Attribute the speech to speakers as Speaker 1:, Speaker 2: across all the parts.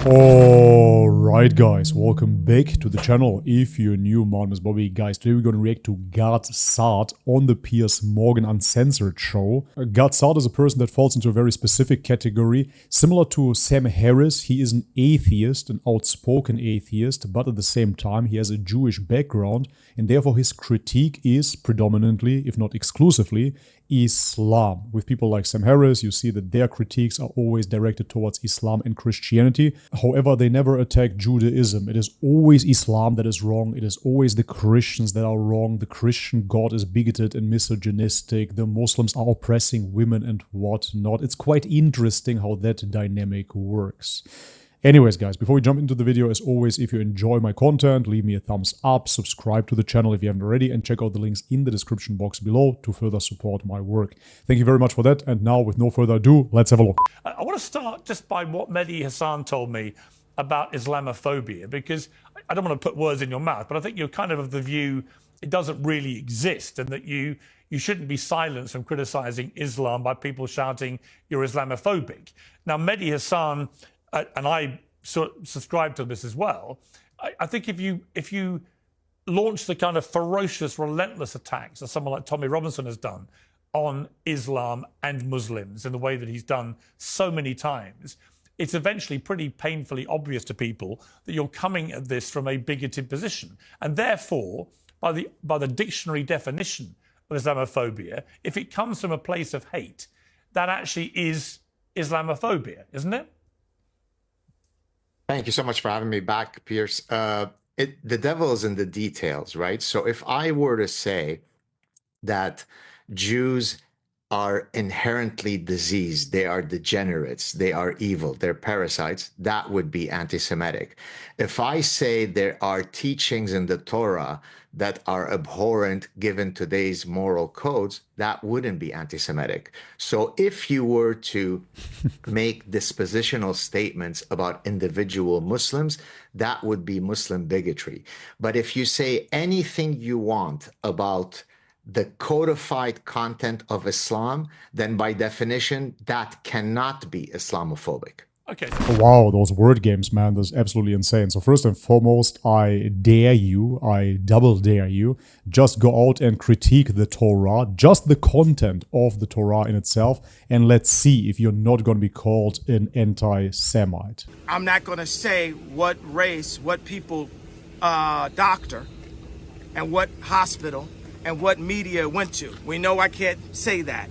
Speaker 1: Alright guys, welcome back to the channel. If you're new, my name is Bobby. Guys, today we're going to react to Gad Saad on the Piers Morgan Uncensored show. Gad Saad is a person that falls into a very specific category. Similar to Sam Harris, he is an atheist, an outspoken atheist, but at the same time he has a Jewish background, and therefore his critique is predominantly, if not exclusively, Islam. With people like Sam Harris, you see that their critiques are always directed towards Islam and Christianity. However, they never attack Judaism. It is always Islam that is wrong. It is always the Christians that are wrong. The Christian God is bigoted and misogynistic. The Muslims are oppressing women and whatnot. It's quite interesting how that dynamic works. Anyways guys, before we jump into the video, as always, if you enjoy my content, leave me a thumbs up, subscribe to the channel if you haven't already, and check out the links in the description box below to further support my work. Thank you very much for that, and now with no further ado, let's have a look.
Speaker 2: I want to start just by what Mehdi Hasan told me about Islamophobia, because I don't want to put words in your mouth, but I think you're kind of the view it doesn't really exist, and that you shouldn't be silenced from criticizing Islam by people shouting you're Islamophobic. Now, Mehdi Hasan, and I sort of subscribe to this as well, I think if you launch the kind of ferocious, relentless attacks that someone like Tommy Robinson has done on Islam and Muslims in the way that he's done so many times, it's eventually pretty painfully obvious to people that you're coming at this from a bigoted position. And therefore, by the dictionary definition of Islamophobia, if it comes from a place of hate, that actually is Islamophobia, isn't it?
Speaker 3: Thank you so much for having me back, Piers. The devil is in the details, right? So if I were to say that Jews are inherently diseased, they are degenerates, they are evil, they're parasites, that would be anti-Semitic. If I say there are teachings in the Torah that are abhorrent given today's moral codes, that wouldn't be anti-Semitic. So if you were to make dispositional statements about individual Muslims, that would be Muslim bigotry. But if you say anything you want about the codified content of Islam, then by definition, that cannot be Islamophobic.
Speaker 2: Okay.
Speaker 1: Wow, those word games, man, that's absolutely insane. So first and foremost, I dare you, I double dare you, just go out and critique the Torah, just the content of the Torah in itself, and let's see if you're not going to be called an anti-Semite.
Speaker 4: I'm not going to say what race, what people doctor, and what hospital, and what media went to. We know I can't say that.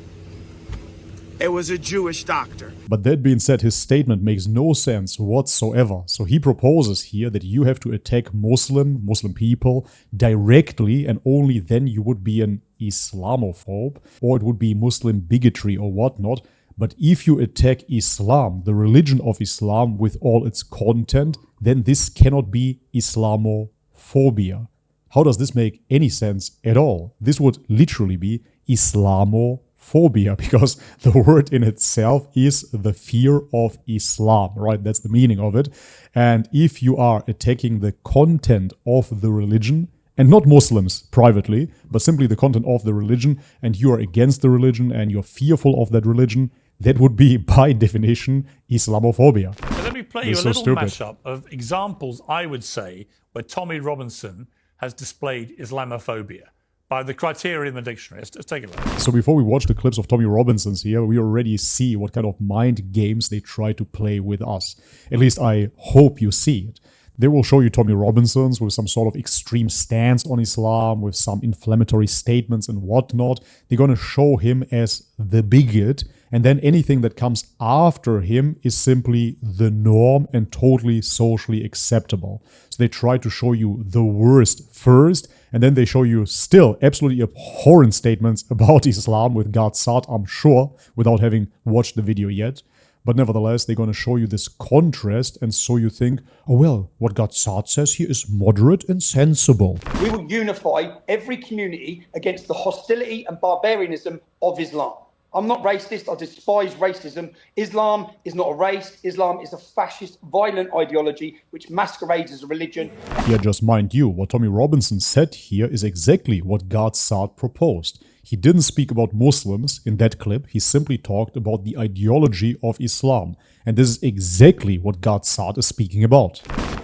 Speaker 4: It was a Jewish doctor.
Speaker 1: But that being said, his statement makes no sense whatsoever. So he proposes here that you have to attack Muslim people directly, and only then you would be an Islamophobe, or it would be Muslim bigotry or whatnot. But if you attack Islam, the religion of Islam with all its content, then this cannot be Islamophobia. How does this make any sense at all? This would literally be Islamophobia, because the word in itself is the fear of Islam, right? That's the meaning of it. And if you are attacking the content of the religion, and not Muslims privately, but simply the content of the religion, and you are against the religion and you're fearful of that religion, that would be, by definition, Islamophobia.
Speaker 2: So let me play you a little mashup of examples, I would say, where Tommy Robinson has displayed Islamophobia by the criteria in the dictionary. Let's take a look.
Speaker 1: So before we watch the clips of Tommy Robinson's here, we already see what kind of mind games they try to play with us. At least I hope you see it. They will show you Tommy Robinson's with some sort of extreme stance on Islam, with some inflammatory statements and whatnot. They're going to show him as the bigot, and then anything that comes after him is simply the norm and totally socially acceptable. So they try to show you the worst first, and then they show you still absolutely abhorrent statements about Islam with Gad Saad, I'm sure, without having watched the video yet. But nevertheless, they're going to show you this contrast, and so you think, oh well, what Gad Saad says here is moderate and sensible.
Speaker 5: We will unify every community against the hostility and barbarianism of Islam. I'm not racist, I despise racism. Islam is not a race, Islam is a fascist, violent ideology which masquerades as a religion.
Speaker 1: Yeah, just mind you, what Tommy Robinson said here is exactly what Gad Saad proposed. He didn't speak about Muslims in that clip. He simply talked about the ideology of Islam. And this is exactly what Gad Saad is speaking about.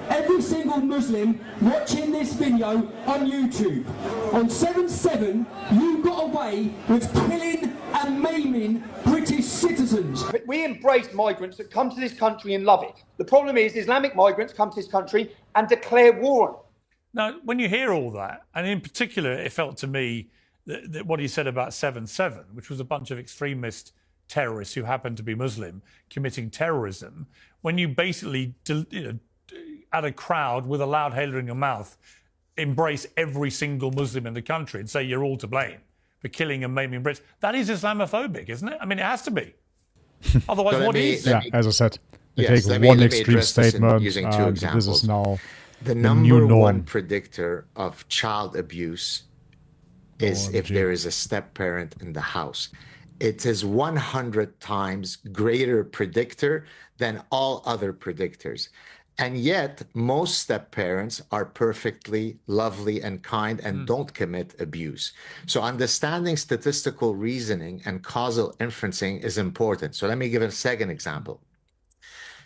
Speaker 6: Every single Muslim watching this video on YouTube, on 7/7, you got away with killing and maiming British citizens.
Speaker 5: But we embrace migrants that come to this country and love it. The problem is Islamic migrants come to this country and declare war on it.
Speaker 2: Now, when you hear all that, and in particular, it felt to me that what he said about 7/7, which was a bunch of extremist terrorists who happened to be Muslim committing terrorism, when you basically, at a crowd with a loud hailer in your mouth, embrace every single Muslim in the country and say you're all to blame for killing and maiming Brits, that is Islamophobic, isn't it? I mean, it has to be. Otherwise,
Speaker 3: So
Speaker 2: what is?
Speaker 1: Yeah, as I said, they
Speaker 3: Yes,
Speaker 1: take
Speaker 3: let me
Speaker 1: one extreme
Speaker 3: address this
Speaker 1: statement,
Speaker 3: using two
Speaker 1: and this
Speaker 3: examples.
Speaker 1: is now
Speaker 3: The
Speaker 1: new
Speaker 3: number
Speaker 1: norm.
Speaker 3: one predictor of child abuse is if
Speaker 1: OMG.
Speaker 3: there is a step parent in the house. It is 100 times greater predictor than all other predictors. And yet, most step parents are perfectly lovely and kind and don't commit abuse. So understanding statistical reasoning and causal inferencing is important. So let me give a second example.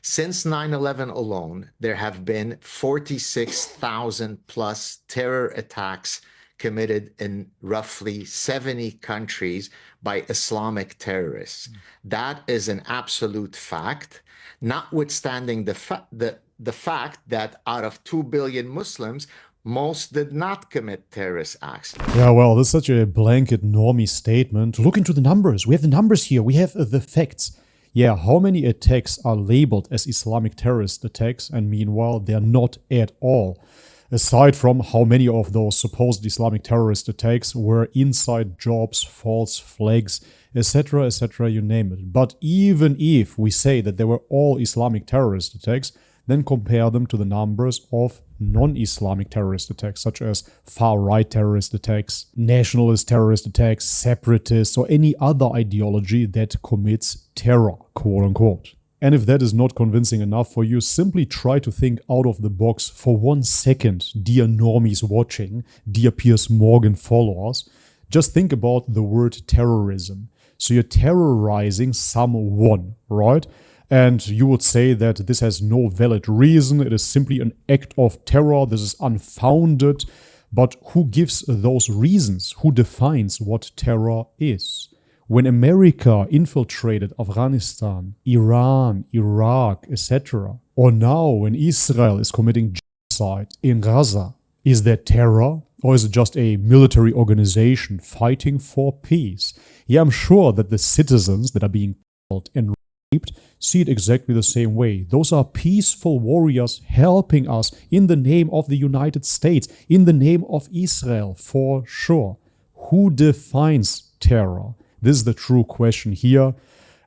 Speaker 3: Since 9/11 alone, there have been 46,000 plus terror attacks committed in roughly 70 countries by Islamic terrorists. That is an absolute fact, notwithstanding the fact that out of 2 billion Muslims, most did not commit terrorist acts.
Speaker 1: Yeah, well, this is such a blanket normie statement. Look into the numbers. We have the numbers here. We have the facts. Yeah, how many attacks are labeled as Islamic terrorist attacks, and meanwhile they're not at all? Aside from how many of those supposed Islamic terrorist attacks were inside jobs, false flags, etc., etc., you name it. But even if we say that they were all Islamic terrorist attacks, then compare them to the numbers of non-Islamic terrorist attacks, such as far-right terrorist attacks, nationalist terrorist attacks, separatists, or any other ideology that commits terror, quote-unquote. And if that is not convincing enough for you, simply try to think out of the box for 1 second, dear normies watching, dear Piers Morgan followers. Just think about the word terrorism. So you're terrorizing someone, right? And you would say that this has no valid reason, it is simply an act of terror, this is unfounded. But who gives those reasons? Who defines what terror is? When America infiltrated Afghanistan, Iran, Iraq, etc., or now when Israel is committing genocide in Gaza, is that terror? Or is it just a military organization fighting for peace? Yeah, I'm sure that the citizens that are being killed and raped see it exactly the same way. Those are peaceful warriors helping us in the name of the United States, in the name of Israel, for sure. Who defines terror? This is the true question here.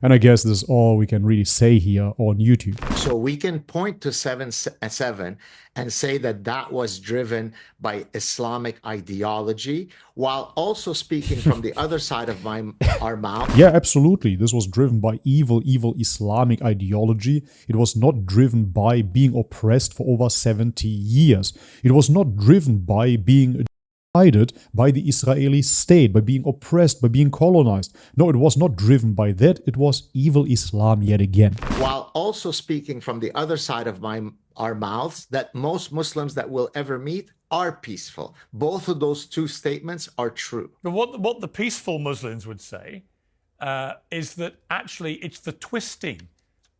Speaker 1: And I guess this is all we can really say here on YouTube.
Speaker 3: So we can point to 7/7 and say that that was driven by Islamic ideology, while also speaking from the other side of our mouth.
Speaker 1: Yeah, absolutely. This was driven by evil Islamic ideology. It was not driven by being oppressed for over 70 years. It was not driven by being guided by the Israeli state, by being oppressed, by being colonized. No, it was not driven by that. It was evil Islam yet again.
Speaker 3: While also speaking from the other side of our mouths that most Muslims that we'll ever meet are peaceful. Both of those two statements are true.
Speaker 2: But what the peaceful Muslims would say is that actually it's the twisting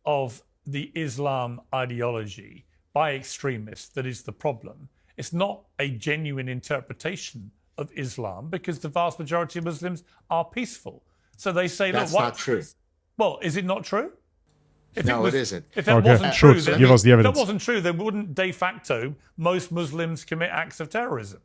Speaker 2: of the Islam ideology by extremists that is the problem. It's not a genuine interpretation of Islam because the vast majority of Muslims are peaceful. So they say,
Speaker 3: That's
Speaker 2: look,
Speaker 3: not true.
Speaker 2: Well, is it not true?
Speaker 3: No, it isn't.
Speaker 2: If that
Speaker 1: Okay,
Speaker 2: wasn't
Speaker 1: sure.
Speaker 2: true, then
Speaker 1: Give us the
Speaker 2: if
Speaker 1: evidence.
Speaker 2: that wasn't true, then wouldn't de facto most Muslims commit acts of terrorism?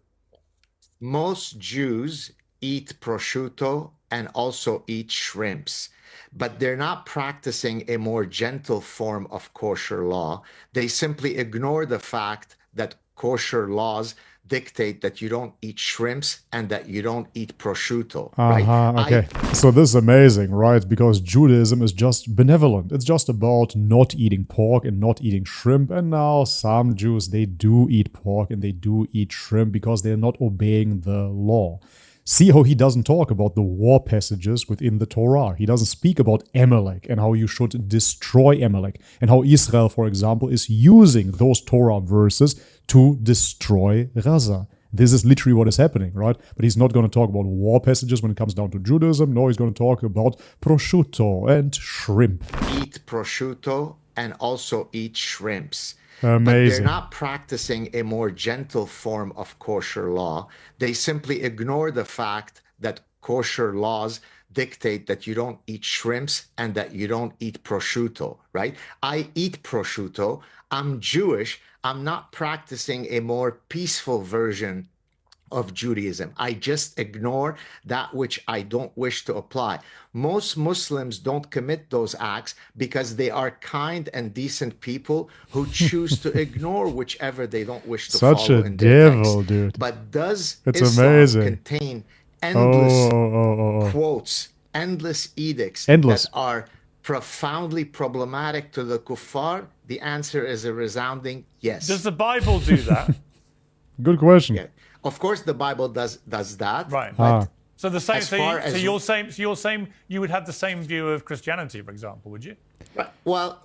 Speaker 3: Most Jews eat prosciutto and also eat shrimps, but they're not practicing a more gentle form of kosher law. They simply ignore the fact that kosher laws dictate that you don't eat shrimps and that you don't eat prosciutto, right?
Speaker 1: Okay. So this is amazing, right? Because Judaism is just benevolent. It's just about not eating pork and not eating shrimp. And now some Jews, they do eat pork and they do eat shrimp because they're not obeying the law. See how he doesn't talk about the war passages within the Torah. He doesn't speak about Amalek and how you should destroy Amalek, and how Israel, for example, is using those Torah verses to destroy Gaza. This is literally what is happening, right? But he's not going to talk about war passages when it comes down to Judaism. No, he's going to talk about prosciutto and shrimp.
Speaker 3: Eat prosciutto and also eat shrimps.
Speaker 1: Amazing.
Speaker 3: But they're not practicing a more gentle form of kosher law. They simply ignore the fact that kosher laws dictate that you don't eat shrimps and that you don't eat prosciutto, right? I eat prosciutto. I'm Jewish. I'm not practicing a more peaceful version of Judaism. I just ignore that which I don't wish to apply. Most Muslims don't commit those acts because they are kind and decent people who choose to ignore whichever they don't wish to
Speaker 1: Such
Speaker 3: follow
Speaker 1: a
Speaker 3: in their text.
Speaker 1: devil, dude.
Speaker 3: But does
Speaker 1: It's
Speaker 3: Islam
Speaker 1: amazing.
Speaker 3: contain endless
Speaker 1: Oh.
Speaker 3: quotes, endless edicts
Speaker 1: Endless.
Speaker 3: that are profoundly problematic to the kuffar? The answer is a resounding yes.
Speaker 2: Does the Bible do that?
Speaker 1: Good question.
Speaker 3: Yeah. Of course, the Bible does that.
Speaker 2: Right.
Speaker 3: But
Speaker 2: So the same
Speaker 3: As
Speaker 2: thing.
Speaker 3: far
Speaker 2: So
Speaker 3: as-
Speaker 2: you're saying you would have the same view of Christianity, for example, would you?
Speaker 3: well,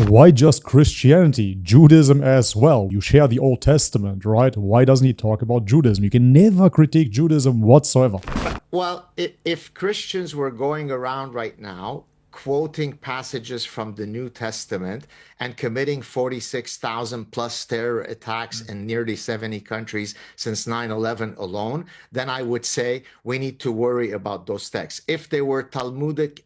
Speaker 1: Why just Christianity? Judaism as well. You share the Old Testament, right? Why doesn't he talk about Judaism? You can never critique Judaism whatsoever.
Speaker 3: well, if Christians were going around right now quoting passages from the New Testament and committing 46,000 plus terror attacks in nearly 70 countries since 9/11 alone, then I would say we need to worry about those texts. If they were Talmudic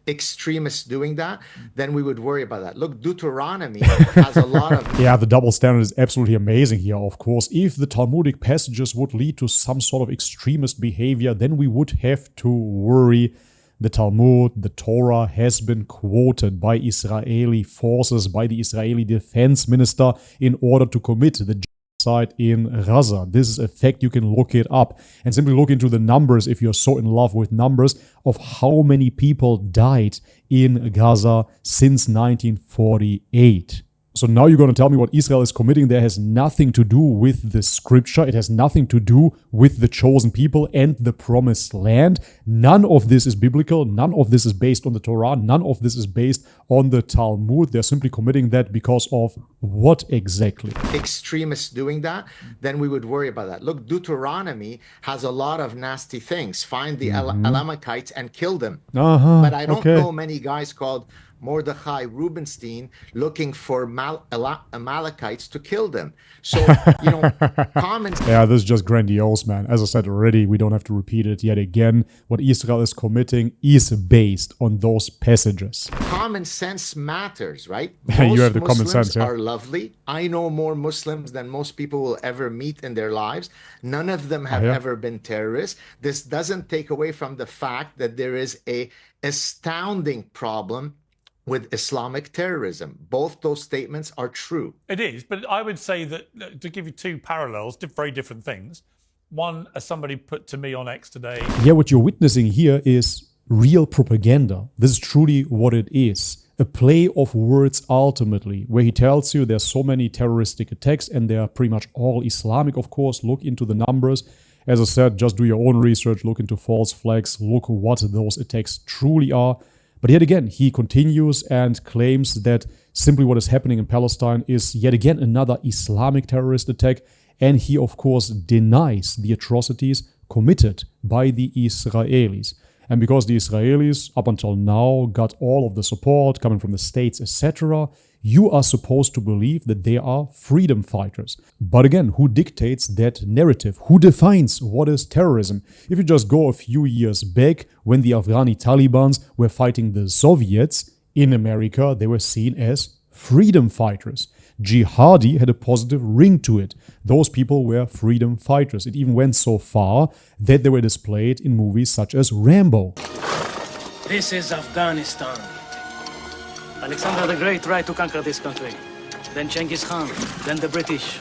Speaker 3: extremists doing that, then we would worry about that. Look, Deuteronomy has a lot of
Speaker 1: Yeah, the double standard is absolutely amazing here, of course. If the Talmudic passages would lead to some sort of extremist behavior, then we would have to worry. The Talmud, the Torah has been quoted by Israeli forces, by the Israeli defense minister in order to commit the genocide in Gaza. This is a fact, you can look it up and simply look into the numbers if you're so in love with numbers of how many people died in Gaza since 1948. So now you're going to tell me what Israel is committing there has nothing to do with the scripture. It has nothing to do with the chosen people and the promised land. None of this is biblical. None of this is based on the Torah. None of this is based on the Talmud. They're simply committing that because of what exactly?
Speaker 3: extremists doing that, then we would worry about that. Look, Deuteronomy has a lot of nasty things. Find the Elamites and kill them. But I don't know many guys called Mordechai Rubenstein looking for Amalekites to kill them. So, common
Speaker 1: Yeah, this is just grandiose, man. As I said already, we don't have to repeat it yet again. What Israel is committing is based on those passages.
Speaker 3: common sense matters, right?
Speaker 1: You have the
Speaker 3: Most
Speaker 1: common
Speaker 3: Muslims
Speaker 1: sense, yeah.
Speaker 3: are lovely. I know more Muslims than most people will ever meet in their lives. None of them have
Speaker 1: yeah.
Speaker 3: ever been terrorists. This doesn't take away from the fact that there is a astounding problem with Islamic terrorism. Both those statements are true.
Speaker 2: It is, but I would say that to give you two parallels, very different things. One, as somebody put to me on X today,
Speaker 1: Yeah, what you're witnessing here is real propaganda. This is truly what it is. A play of words ultimately, where he tells you there's so many terroristic attacks and they are pretty much all Islamic, of course. Look into the numbers. As I said, just do your own research, look into false flags, look what those attacks truly are. But yet again, he continues and claims that simply what is happening in Palestine is yet again another Islamic terrorist attack. And he, of course, denies the atrocities committed by the Israelis. And because the Israelis, up until now, got all of the support coming from the states, etc., you are supposed to believe that they are freedom fighters. But again, who dictates that narrative? Who defines what is terrorism? If you just go a few years back, when the Afghani Talibans were fighting the Soviets in America, they were seen as freedom fighters. Jihadi had a positive ring to it. Those people were freedom fighters. It even went so far that they were displayed in movies such as Rambo.
Speaker 7: This is Afghanistan. Alexander the Great tried to conquer this country. Then Genghis Khan, then the British,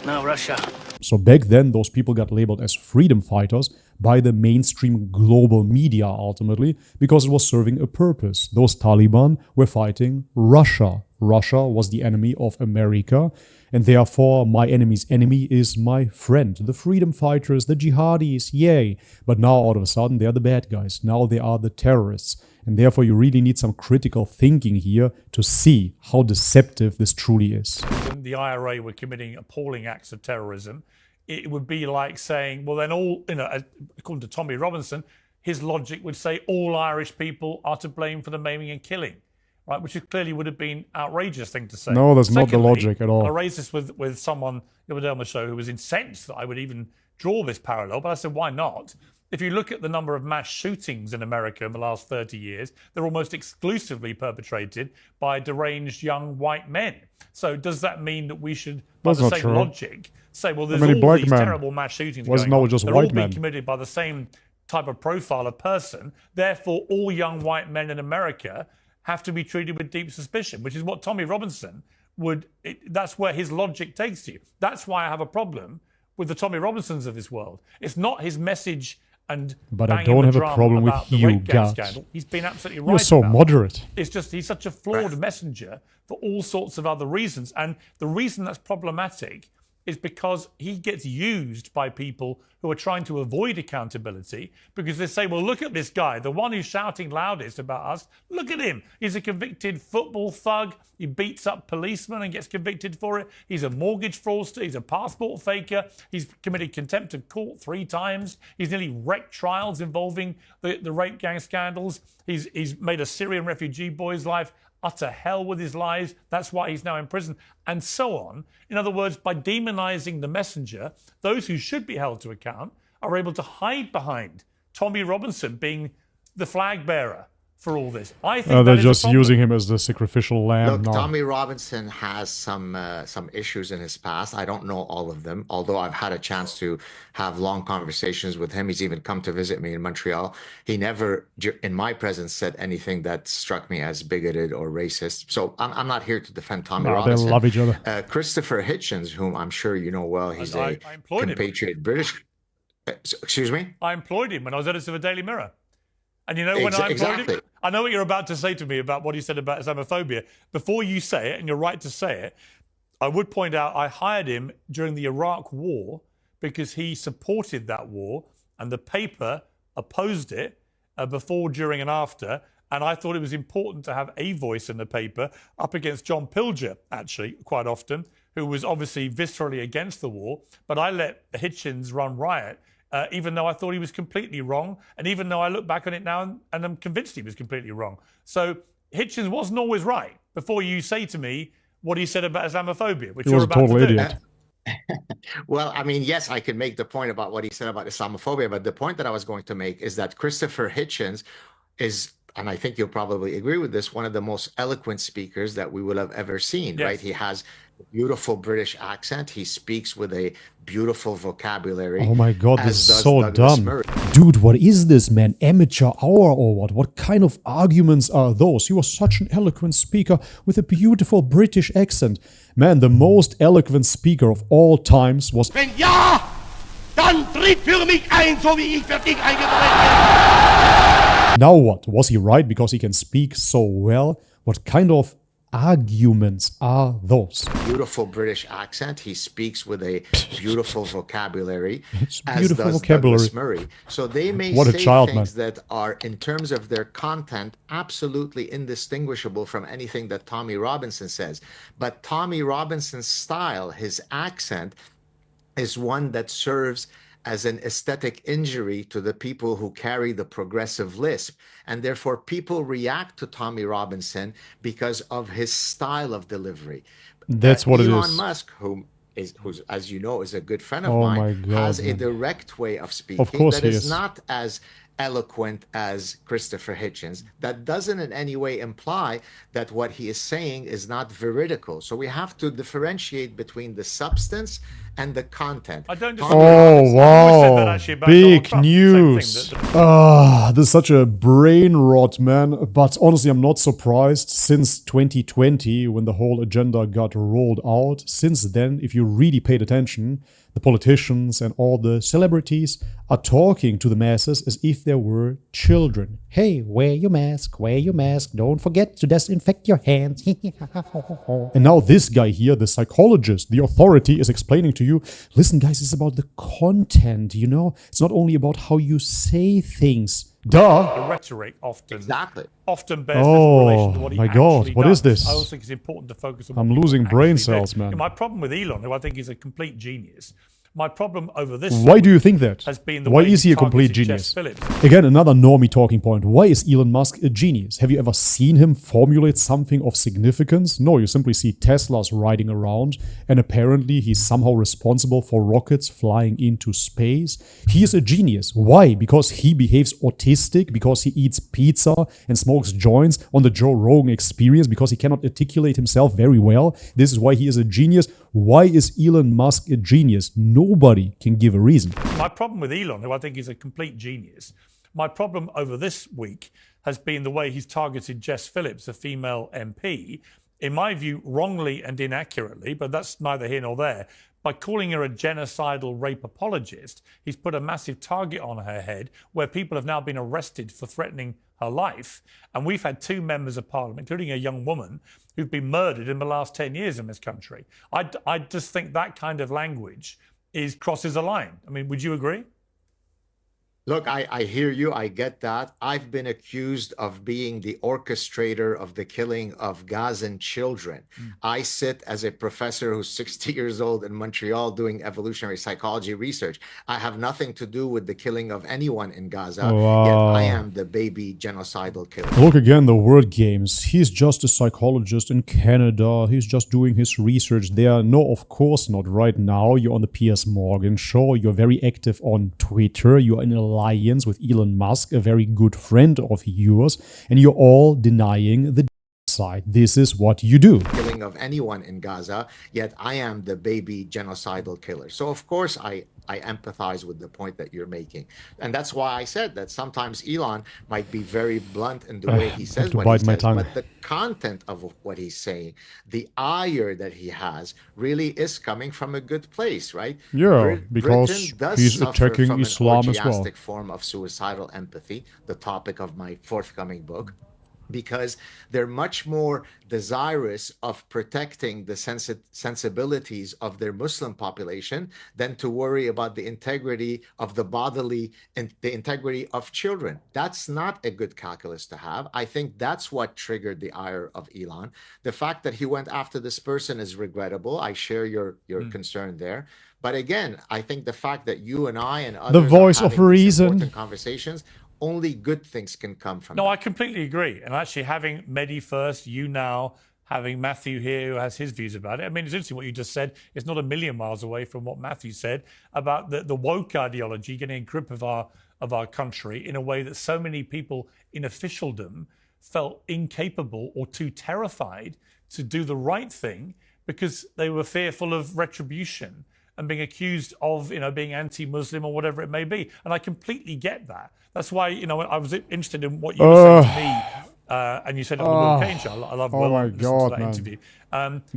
Speaker 7: now Russia.
Speaker 1: So back then, those people got labeled as freedom fighters, by the mainstream global media ultimately, because it was serving a purpose. Those Taliban were fighting Russia. Russia was the enemy of America, and therefore my enemy's enemy is my friend. The freedom fighters, the jihadis, yay. But now all of a sudden they are the bad guys. Now they are the terrorists. And therefore you really need some critical thinking here to see how deceptive this truly is.
Speaker 2: When the IRA were committing appalling acts of terrorism, it would be like saying, well then all, according to Tommy Robinson, his logic would say all Irish people are to blame for the maiming and killing. Right, which clearly would have been an outrageous thing to say.
Speaker 1: No, that's not the logic at all.
Speaker 2: I raised this with someone the other day on the show who was incensed that I would even draw this parallel, but I said, why not? If you look at the number of mass shootings in America in the last 30 years, they're almost exclusively perpetrated by deranged young white men. So does that mean that we should, by the same logic, say, well, there's all these terrible mass shootings going on, they're all being committed by the same type of profile of person, therefore all young white men in America have to be treated with deep suspicion, which is what Tommy Robinson that's where his logic takes you. That's why I have a problem with the Tommy Robinsons of this world. It's not his message and
Speaker 1: but I don't have a problem with you, Gad.
Speaker 2: He's been absolutely right.
Speaker 1: You're so moderate.
Speaker 2: It's just he's such a flawed messenger for all sorts of other reasons. And the reason that's problematic is because he gets used by people who are trying to avoid accountability, because they say, well, look at this guy, the one who's shouting loudest about us. Look at him. He's a convicted football thug. He beats up policemen and gets convicted for it. He's a mortgage fraudster. He's a passport faker. He's committed contempt of court 3 times. He's nearly wrecked trials involving the rape gang scandals. He's made a Syrian refugee boy's life utter hell with his lies. That's why he's now in prison, and so on. In other words, by demonizing the messenger, those who should be held to account are able to hide behind Tommy Robinson being the flag bearer for all this. I think
Speaker 1: they're just using him as the sacrificial lamb.
Speaker 3: Look, Tommy Robinson has some issues in his past. I don't know all of them, although I've had a chance to have long conversations with him. He's even come to visit me in Montreal. He never, in my presence, said anything that struck me as bigoted or racist. So I'm not here to defend Tommy Robinson.
Speaker 1: They love each other.
Speaker 3: Christopher Hitchens, whom I'm sure you know well, he's a compatriot British. Excuse me?
Speaker 2: I employed him when I was editor of the Daily Mirror. And you know, when I employed him, I know what you're about to say to me about what he said about Islamophobia. Before you say it, and you're right to say it, I would point out I hired him during the Iraq War because he supported that war, and the paper opposed it before, during, and after. And I thought it was important to have a voice in the paper up against John Pilger, actually, quite often, who was obviously viscerally against the war. But I let Hitchens run riot. Even though I thought he was completely wrong, and even though I look back on it now and I'm convinced he was completely wrong. So Hitchens wasn't always right before you say to me what he said about Islamophobia, which you're about to do.
Speaker 3: Well, I mean, yes, I could make the point about what he said about Islamophobia, but the point that I was going to make is that Christopher Hitchens is, and I think you'll probably agree with this, one of the most eloquent speakers that we will have ever seen, right? He has a beautiful British accent. He speaks with a beautiful vocabulary.
Speaker 1: Oh my God, this is so dumb. Dude, what is this, man? Amateur hour or what? What kind of arguments are those? You are such an eloquent speaker with a beautiful British accent. Man, the most eloquent speaker of all times was...
Speaker 8: Wenn ja, dann tritt für mich ein, so wie ich für dich eingetreten.
Speaker 1: Now what? Was he right because he can speak so well? What kind of arguments are those?
Speaker 3: Beautiful British accent. He speaks with a beautiful vocabulary,
Speaker 1: beautiful
Speaker 3: as does Douglas Murray. So they may say things that are, in terms of their content, absolutely indistinguishable from anything that Tommy Robinson says. But Tommy Robinson's style, his accent, is one that serves as an aesthetic injury to the people who carry the progressive lisp. And therefore, people react to Tommy Robinson because of his style of delivery.
Speaker 1: That's what
Speaker 3: Elon
Speaker 1: it is.
Speaker 3: Musk, who's, as you know, is a good friend of mine, has a direct way of speaking that is not as eloquent as Christopher Hitchens. That doesn't in any way imply that what he is saying is not veridical. So we have to differentiate between the substance and the content.
Speaker 2: I don't disagree.
Speaker 1: Oh,
Speaker 2: I always said that
Speaker 1: wow.
Speaker 2: actually about Donald
Speaker 1: Big
Speaker 2: Trump.
Speaker 1: news.
Speaker 2: Same thing,
Speaker 1: This is such a brain rot, man. But honestly, I'm not surprised since 2020 when the whole agenda got rolled out. Since then, if you really paid attention, the politicians and all the celebrities are talking to the masses as if they were children. Hey, wear your mask, don't forget to disinfect your hands. And now this guy here, the psychologist, the authority, is explaining to you, listen guys, it's about the content, you know? It's not only about how you say things. Duh!
Speaker 2: the rhetoric often bears
Speaker 1: Oh,
Speaker 2: little relation to what he
Speaker 1: my God,
Speaker 2: actually
Speaker 1: what
Speaker 2: does.
Speaker 1: is this?
Speaker 2: I also think it's important to focus on
Speaker 1: I'm
Speaker 2: what
Speaker 1: losing
Speaker 2: people
Speaker 1: brain
Speaker 2: actually do.
Speaker 1: cells, man.
Speaker 2: You know, my problem with Elon, who I think is a complete genius, my problem over this
Speaker 1: Why do you think that?
Speaker 2: has been the
Speaker 1: Why
Speaker 2: way
Speaker 1: is he a complete
Speaker 2: targeted
Speaker 1: genius?
Speaker 2: Jess Phillips.
Speaker 1: Again, another normie talking point. Why is Elon Musk a genius? Have you ever seen him formulate something of significance? No, you simply see Teslas riding around, and apparently he's somehow responsible for rockets flying into space. He is a genius. Why? Because he behaves autistic, because he eats pizza and smokes joints on the Joe Rogan Experience, because he cannot articulate himself very well. This is why he is a genius. Why is Elon Musk a genius? Nobody can give a reason.
Speaker 2: My problem with Elon, who I think is a complete genius, my problem over this week has been the way he's targeted Jess Phillips, a female MP, in my view, wrongly and inaccurately, but that's neither here nor there. By calling her a genocidal rape apologist, he's put a massive target on her head where people have now been arrested for threatening her life. And we've had 2 members of parliament, including a young woman, who've been murdered in the last 10 years in this country. I just think that kind of language crosses a line. I mean, would you agree?
Speaker 3: Look, I hear you. I get that. I've been accused of being the orchestrator of the killing of Gazan children. I sit as a professor who's 60 years old in Montreal doing evolutionary psychology research. I have nothing to do with the killing of anyone in Gaza, yet I am the baby genocidal killer.
Speaker 1: Look again, the word games. He's just a psychologist in Canada. He's just doing his research there. No, of course not. Right now, you're on the Piers Morgan show. You're very active on Twitter. You're in a alliance with Elon Musk, a very good friend of yours, and you're all denying the side. This is what you do.
Speaker 3: Killing of anyone in Gaza, yet I am the baby genocidal killer. So of course I empathize with the point that you're making. And that's why I said that sometimes Elon might be very blunt in the way he says what he says, but the content of what he's saying, the ire that he has, really is coming from a good place, right?
Speaker 1: Yeah, because he's attacking Islam as well.
Speaker 3: Form of suicidal empathy, the topic of my forthcoming book, because they're much more desirous of protecting the sensibilities of their Muslim population than to worry about the integrity of the bodily and the integrity of children. That's not a good calculus to have. I think that's what triggered the ire of Elon. The fact that he went after this person is regrettable. I share your concern there. But again, I think the fact that you and I and others
Speaker 1: the voice
Speaker 3: are
Speaker 1: of
Speaker 3: having these
Speaker 1: reason
Speaker 3: important conversations, only good things can come from
Speaker 2: No,
Speaker 3: that.
Speaker 2: I completely agree. And actually having Mehdi first, you now, having Matthew here who has his views about it. I mean, it's interesting what you just said. It's not a million miles away from what Matthew said about the woke ideology getting a grip of our country in a way that so many people in officialdom felt incapable or too terrified to do the right thing because they were fearful of retribution and being accused of, being anti-Muslim or whatever it may be. And I completely get that. That's why, I was interested in what you were saying to me. And you said on the Will Kane show. I love Will.
Speaker 1: my God,
Speaker 2: that
Speaker 1: man.
Speaker 2: interview.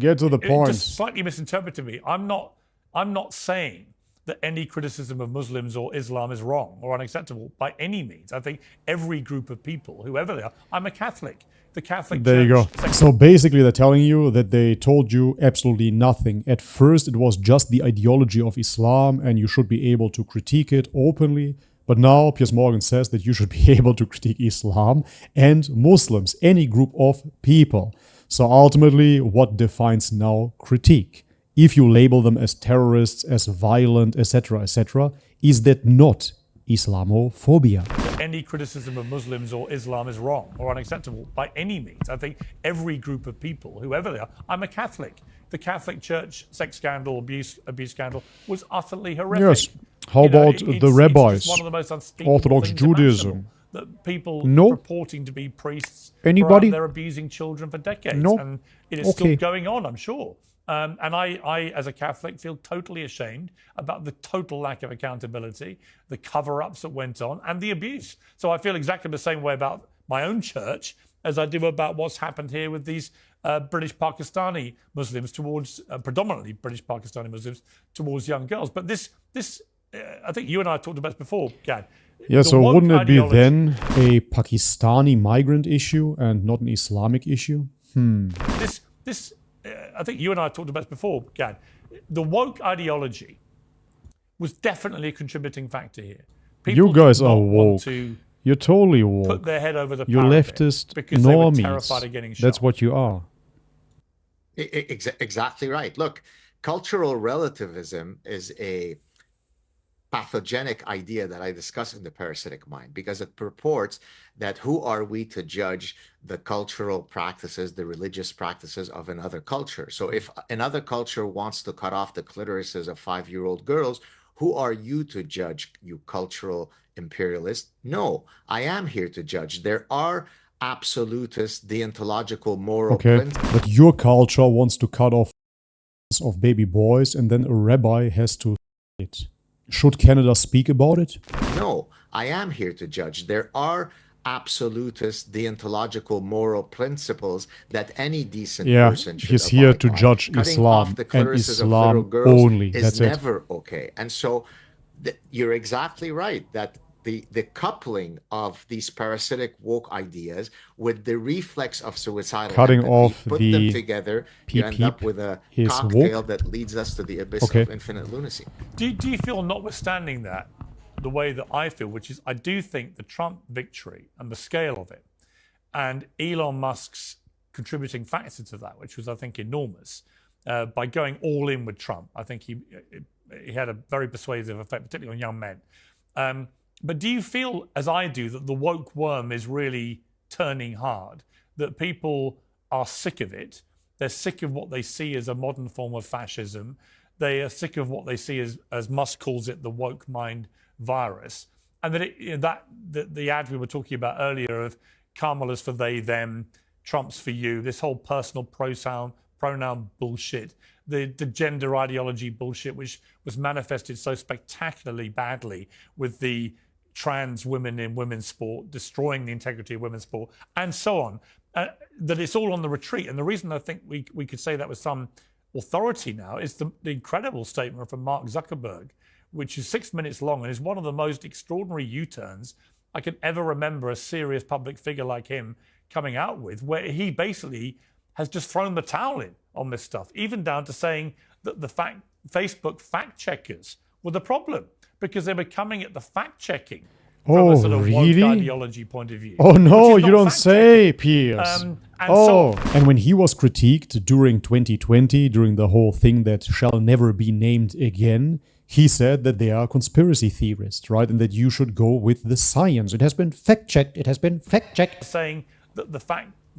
Speaker 1: Get to the
Speaker 2: It
Speaker 1: point.
Speaker 2: just slightly misinterpreted me. I'm not saying that any criticism of Muslims or Islam is wrong or unacceptable by any means. I think every group of people, whoever they are, I'm a Catholic. The Catholic
Speaker 1: There you go.
Speaker 2: Church.
Speaker 1: So basically they're telling you that they told you absolutely nothing. At first it was just the ideology of Islam and you should be able to critique it openly. But now Piers Morgan says that you should be able to critique Islam and Muslims, any group of people. So ultimately, what defines now critique? If you label them as terrorists, as violent, etc., is that not Islamophobia?
Speaker 2: Any criticism of Muslims or Islam is wrong or unacceptable by any means. I think every group of people, whoever they are, I'm a Catholic. The Catholic Church sex scandal, abuse scandal was utterly horrific.
Speaker 1: Yes. How about the rabbis?
Speaker 2: It's one of the most unspeakable
Speaker 1: Orthodox
Speaker 2: things
Speaker 1: Judaism.
Speaker 2: imaginable, that people
Speaker 1: No.
Speaker 2: purporting to be priests
Speaker 1: Anybody?
Speaker 2: they're abusing children for decades.
Speaker 1: No.
Speaker 2: And it is
Speaker 1: Okay.
Speaker 2: still going on, I'm sure. And I, as a Catholic, feel totally ashamed about the total lack of accountability, the cover-ups that went on, and the abuse. So I feel exactly the same way about my own church as I do about what's happened here with these British Pakistani Muslims towards, predominantly British Pakistani Muslims towards young girls. But this, I think you and I talked about this before, Gad.
Speaker 1: Yeah, so wouldn't it be then a Pakistani migrant issue and not an Islamic issue?
Speaker 2: I think you and I talked about this before, Gad. The woke ideology was definitely a contributing factor here.
Speaker 1: You guys are woke. You're totally woke.
Speaker 2: Put their head over the
Speaker 1: You're leftist
Speaker 2: because
Speaker 1: normies.
Speaker 2: they were terrified of getting shot.
Speaker 1: That's what you are.
Speaker 3: Exactly right. Look, cultural relativism is a pathogenic idea that I discuss in the parasitic mind, because it purports that who are we to judge the cultural practices, the religious practices of another culture? So if another culture wants to cut off the clitorises of 5-year-old girls, who are you to judge, you cultural imperialist? No, I am here to judge. There are absolutist, deontological, moral principles.
Speaker 1: But your culture wants to cut off of baby boys, and then a rabbi has to it. Should Canada speak about it?
Speaker 3: No, I am here to judge. There are absolutist, deontological, moral principles that any decent person should
Speaker 1: he's here to
Speaker 3: by.
Speaker 1: judge
Speaker 3: Cutting
Speaker 1: Islam
Speaker 3: off the
Speaker 1: and
Speaker 3: clitorises
Speaker 1: Islam
Speaker 3: of little girls
Speaker 1: only.
Speaker 3: is
Speaker 1: That's
Speaker 3: never okay. And so you're exactly right that the coupling of these parasitic woke ideas with the reflex of suicidal
Speaker 1: cutting
Speaker 3: empathy,
Speaker 1: off
Speaker 3: put
Speaker 1: the
Speaker 3: them together, you end up with a cocktail that leads us to the abyss of infinite lunacy.
Speaker 2: Do you feel, notwithstanding that, the way that I feel, which is I do think the Trump victory and the scale of it, and Elon Musk's contributing factor to that, which was, I think, enormous, by going all in with Trump. I think he had a very persuasive effect, particularly on young men. But do you feel, as I do, that the woke worm is really turning hard, that people are sick of it? They're sick of what they see as a modern form of fascism. They are sick of what they see as Musk calls it, the woke mind virus. And that the ad we were talking about earlier of Kamala's for they, them, Trump's for you, this whole personal pronoun bullshit, the gender ideology bullshit, which was manifested so spectacularly badly with the trans women in women's sport, destroying the integrity of women's sport, and so on, that it's all on the retreat. And the reason I think we could say that with some authority now is the incredible statement from Mark Zuckerberg, which is 6 minutes long and is one of the most extraordinary U-turns I can ever remember a serious public figure like him coming out with, where he basically has just thrown the towel in on this stuff, even down to saying that the Facebook fact checkers were the problem, because they were coming at the fact checking from a sort of woke ideology point of view.
Speaker 1: Oh no, you don't say, Piers. And when he was critiqued during 2020, during the whole thing that shall never be named again, he said that they are conspiracy theorists, right? And that you should go with the science. It has been fact-checked. It has been fact-checked.
Speaker 2: Saying that the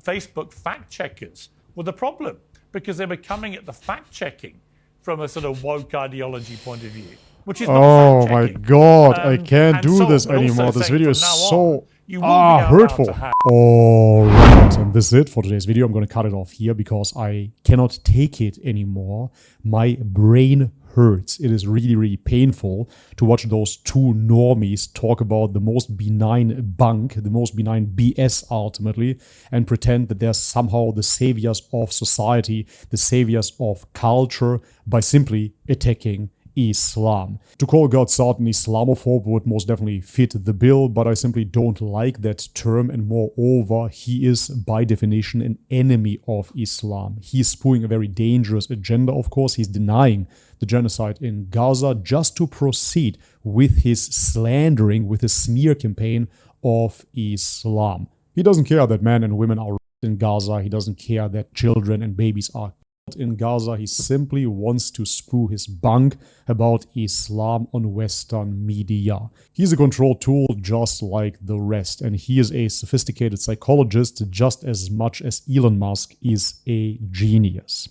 Speaker 2: Facebook fact checkers were the problem, because they were coming at the fact checking from a sort of woke ideology point of view. Which is not
Speaker 1: my God, I can't do this anymore. This video is so hurtful. Alright, and this is it for today's video. I'm going to cut it off here because I cannot take it anymore. My brain hurts. It is really, really painful to watch those two normies talk about the most benign bunk, the most benign BS ultimately, and pretend that they're somehow the saviors of society, the saviors of culture, by simply attacking Islam. To call Gad Saad an Islamophobe would most definitely fit the bill, but I simply don't like that term, and moreover, he is by definition an enemy of Islam. He is spewing a very dangerous agenda, of course. He's denying the genocide in Gaza just to proceed with his slandering, with his smear campaign of Islam. He doesn't care that men and women are raped in Gaza. He doesn't care that children and babies are in Gaza. He simply wants to spew his bunk about Islam on Western media. He's a control tool just like the rest, and he is a sophisticated psychologist just as much as Elon Musk is a genius.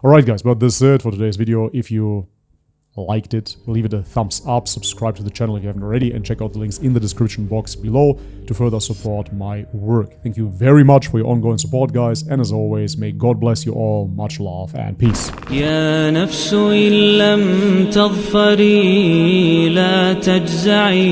Speaker 1: Alright guys, but this is it for today's video. If you liked it, leave it a thumbs up, subscribe to the channel if you haven't already, and check out the links in the description box below to further support my work. Thank you very much for your ongoing support, guys, and as always, may God bless you all. Much love and peace.
Speaker 9: يا نفس إن لم تظفري لا تجزعي